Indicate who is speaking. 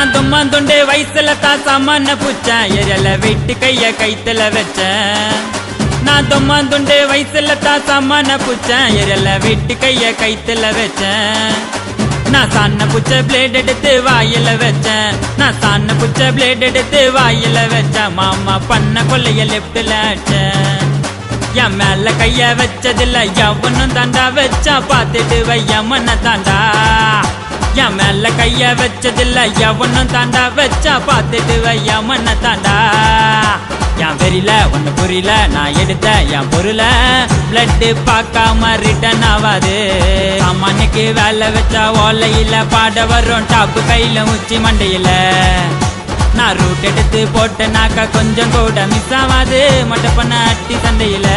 Speaker 1: நான் தும்மா துண்டு வயசுல தான் சாமான பூச்சேன் எரியல வீட்டு கைய கைத்துல வச்சேன் நான் தும்மா துண்டு வயசுல தான் சாமான பூச்சேன் எரியல வீட்டு கைய கைத்துல வச்சேன் நான் சான புச்ச பிளேட் எடுத்து வாயில வச்சேன் நான் சான புச்ச பிளேட் எடுத்து வாயில வச்சேன் மாமா பண்ண கொள்ளைய லெப்ட்ல அடிச்சேன் என் மேல கைய வச்சதில்ல எவனும் தாண்டா வச்சா பார்த்துட்டு வையமன தாண்டா என் மேல கைய வச்சதில்ல எவனும் தாண்டா வச்சா பார்த்துட்டு வையமன தாண்டா என் வெறியில ஒண்ணு புரியல நான் எடுத்த என் பொருளை பிளட் பார்க்காம ரிட்டர்ன் ஆவாது அம்மனுக்கு வேலை வச்சா ஓலையில பாட வரும் டாப்பு கையில உச்சி மண்டையில நான் ரூட் எடுத்து போட்டனாக்கா கொஞ்சம் கூட மிஸ் ஆகாது மொட்டை பண்ண அட்டி சண்டையில